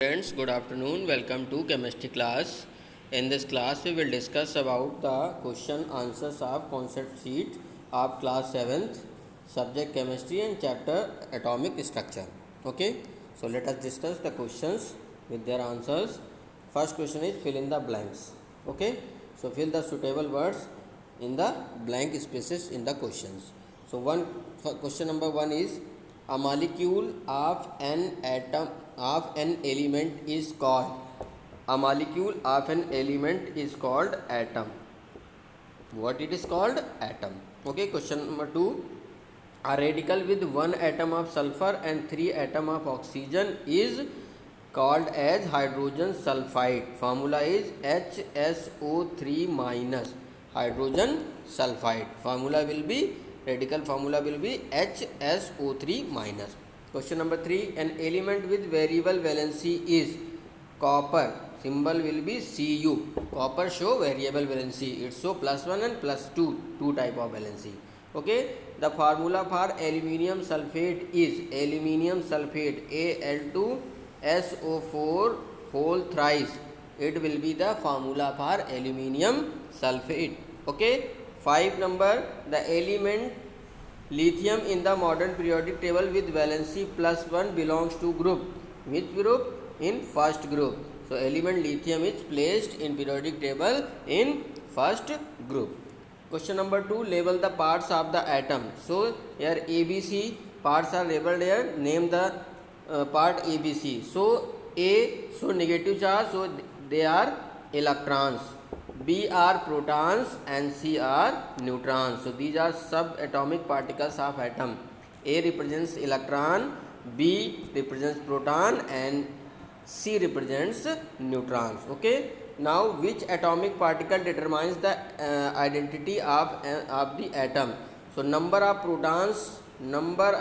Friends, good afternoon. Welcome to chemistry class. In this class, we will discuss about the question answers of concept sheet of class 7th, subject chemistry and chapter atomic structure. Okay, so let us discuss the questions with their answers. First question is fill in the blanks. Okay, so fill the suitable words in the blank spaces in the questions. So question number 1 is a molecule of an atom of an element is called a molecule of an element is called atom. What it is called? Atom. Okay, question number 2, a radical with one atom of sulfur and three atom of oxygen is called as hydrogen sulfide. Formula is HSO3 minus hydrogen sulfide. Formula will be radical formula will be HSO3 minus. Question number 3, an element with variable valency is copper. Symbol will be Cu. Copper show variable valency. It show +1 and +2, two type of valency. Okay, the formula for aluminium sulfate is aluminium sulfate Al2SO4 whole thrice. It will be the formula for aluminium sulfate. Okay, 5 number, the element lithium in the modern periodic table with valency +1 belongs to group. Which group? In first group. So element lithium is placed in periodic table in first group. Question number 2, label the parts of the atom. So here ABC parts are labeled here. Name the part ABC. So A, so negative charge, so they are electrons. B are protons and C are neutrons. So these are subatomic particles of atom. A represents electron, B represents proton and C represents neutrons. Okay. Now which atomic particle determines the identity of the atom? So number of protons, number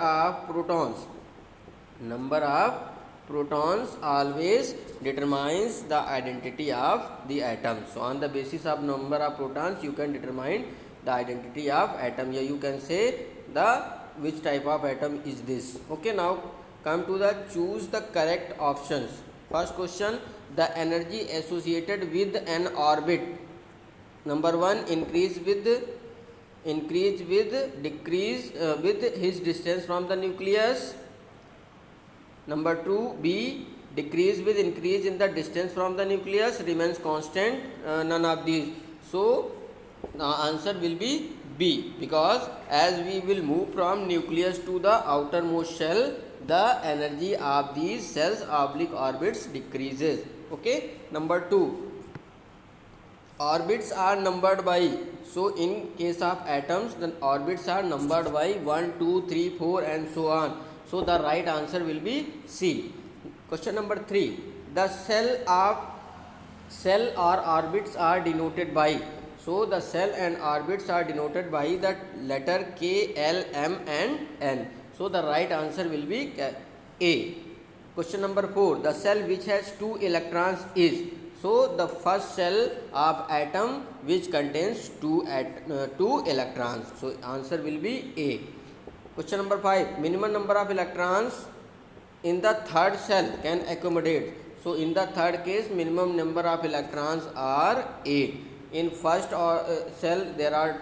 of protons always determines the identity of the atom. So on the basis of number of protons you can determine the identity of atom. Here you can say the which type of atom is this. Okay, now come to the choose the correct options. First question, the energy associated with an orbit. Number 1, increase with decrease with his distance from the nucleus. Number 2, B, decrease with increase in the distance from the nucleus, remains constant, none of these. So the answer will be B, because as we will move from nucleus to the outermost shell, the energy of these cells oblique orbits decreases. Okay. Number 2, orbits are numbered by, so in case of atoms the orbits are numbered by 1, 2, 3, 4 and so on. So the right answer will be C. Question number 3, the cell or orbits are denoted by, so the cell and orbits are denoted by the letter K, L, M and N. So the right answer will be A. Question number 4, the cell which has 2 electrons is, so the first cell of atom which contains 2 electrons. So answer will be A. Question number 5, minimum number of electrons in the third cell can accommodate. So in the third case minimum number of electrons are 8. In first cell there are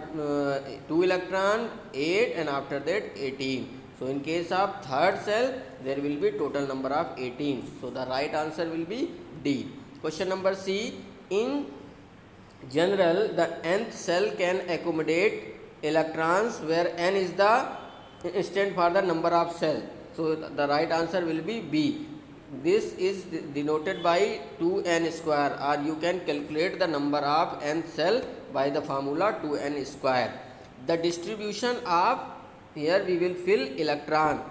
2 electrons, 8 and after that 18. So in case of third cell there will be total number of 18. So the right answer will be D. Question number C, in general the nth cell can accommodate electrons where n is the instant for the number of cell. So the right answer will be B. This is denoted by 2n square, or you can calculate the number of nth cell by the formula 2n square. The distribution of, here we will fill electron.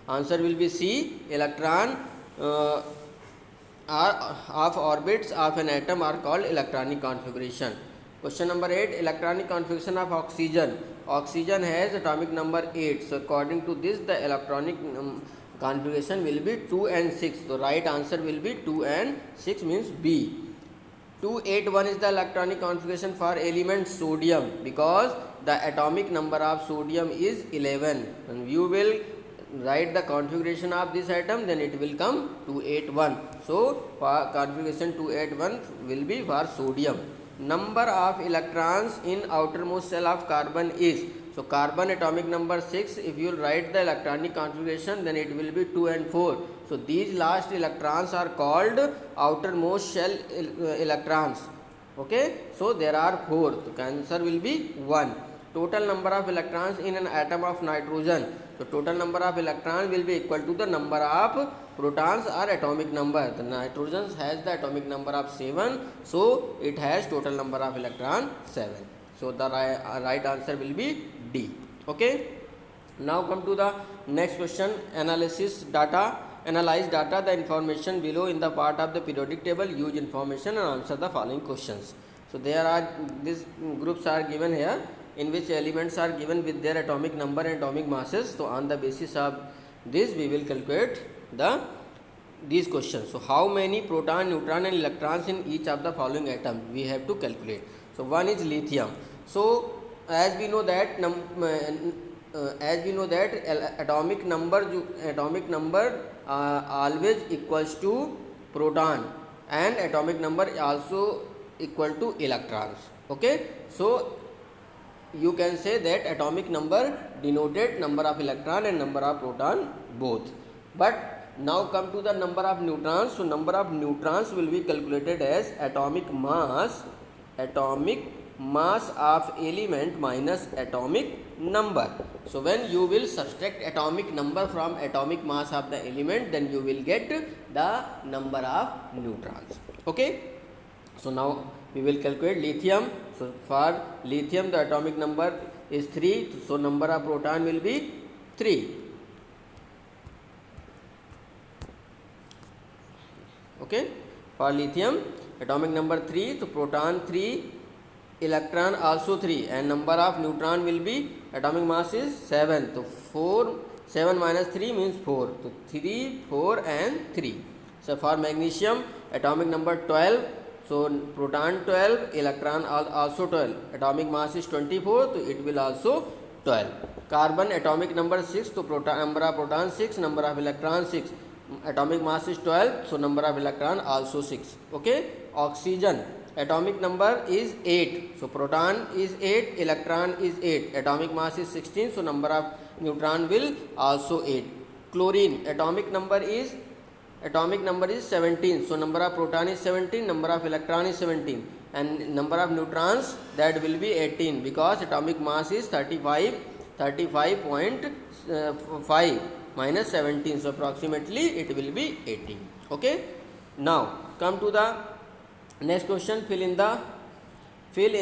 Answer will be C. Electron of orbits of an atom are called electronic configuration. Question number 8, electronic configuration of oxygen. Oxygen has atomic number 8. So according to this the electronic configuration will be 2 and 6. The right answer will be 2 and 6 means B. 281 is the electronic configuration for element sodium, because the atomic number of sodium is 11 and you will write the configuration of this atom, then it will come 281. So for configuration 281 will be for sodium. Number of electrons in outermost shell of carbon is, so carbon atomic number 6. If you write the electronic configuration, then it will be 2 and 4. So these last electrons are called outermost shell electrons. Okay, so there are 4. The answer will be 1. Total number of electrons in an atom of nitrogen. So total number of electrons will be equal to the number of protons or atomic number. The nitrogen has the atomic number of 7, so it has total number of electron 7. So the right answer will be D. Okay. Now come to the next question. Analyze data. The information below in the part of the periodic table. Use information and answer the following questions. So there are these groups are given here, in which elements are given with their atomic number and atomic masses. So on the basis of this, we will calculate these questions. So how many proton, neutron and electrons in each of the following atoms we have to calculate. So one is lithium. So as we know that atomic number always equals to proton, and atomic number also equal to electrons. Okay, so you can say that atomic number denoted number of electron and number of proton both. But now come to the number of neutrons. So number of neutrons will be calculated as atomic mass of element minus atomic number. So when you will subtract atomic number from atomic mass of the element, then you will get the number of neutrons. Okay, so now we will calculate lithium. So for lithium, the atomic number is 3, so number of proton will be 3. Okay, for lithium atomic number 3, so proton 3, electron also 3, and number of neutron will be, atomic mass is 7, so 7 minus 3 means 4, so 3, 4 and 3. So for magnesium atomic number 12, so proton 12, electron also 12, atomic mass is 24, so it will also 12. Carbon atomic number 6, so number of proton 6, number of electron 6, atomic mass is 12, so number of electron also 6. Okay. Oxygen atomic number is 8, so proton is 8, electron is 8, atomic mass is 16, so number of neutron will also 8. Chlorine atomic number is 17, so number of proton is 17, number of electron is 17, and number of neutrons, that will be 18, because atomic mass is 35.5 minus 17, so approximately it will be 18. Okay. Now come to the next question. Fill in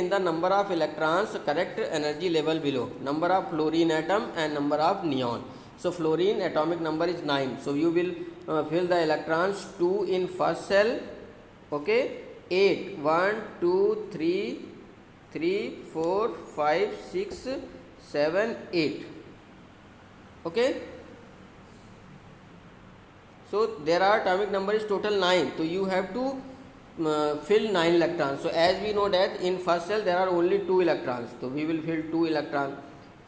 the number of electrons, correct energy level below. Number of fluorine atom and number of neon. So fluorine atomic number is 9, so you will fill the electrons 2 in first cell. Okay, 8, 1 2 3 4 5 6 7 8. Okay, so there are atomic number is total 9, so you have to fill 9 electrons. So as we know that in first cell there are only 2 electrons, so we will fill 2 electrons,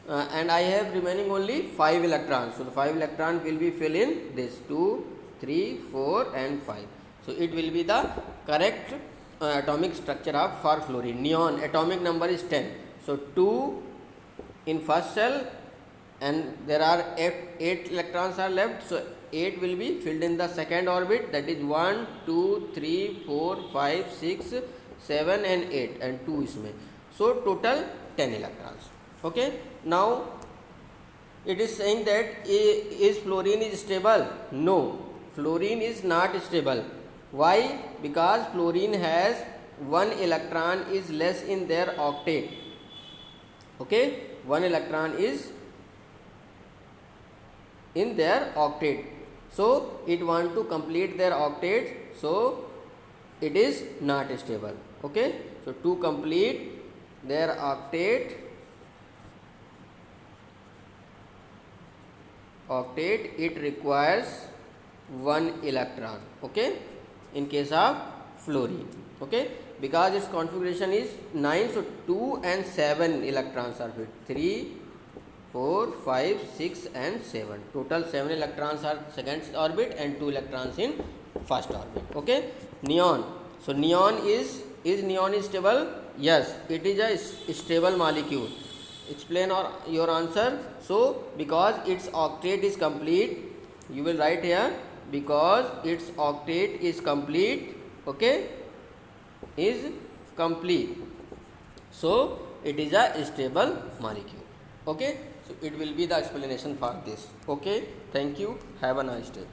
and I have remaining only 5 electrons, so the 5 electrons will be fill in this 2 3 4 and 5. So it will be the correct atomic structure of for fluorine. Neon atomic number is 10, so 2 in first cell, and there are 8 electrons are left, so 8 will be filled in the second orbit, that is 1 2 3 4 5 6 7 and 8, and 2 isme, so total 10 electrons. Okay. Now it is saying that is fluorine is stable? No, fluorine is not stable. Why? Because fluorine has 1 electron is less in their octet. Okay, 1 electron is in their octet, so it want to complete their octet, so it is not stable. Okay, so to complete their octet, it requires 1 electron. Okay, in case of fluorine. Okay, because its configuration is 9, so 2 and 7 electrons are fit, 3 4, 5, 6 and 7. Total 7 electrons are second orbit and 2 electrons in first orbit. Okay. Neon. So neon is neon is stable? Yes, it is a stable molecule. Explain your answer. So because its octet is complete, you will write here, because its octet is complete. Okay, is complete, so it is a stable molecule. Okay, so it will be the explanation for this. Okay, thank you, have a nice day.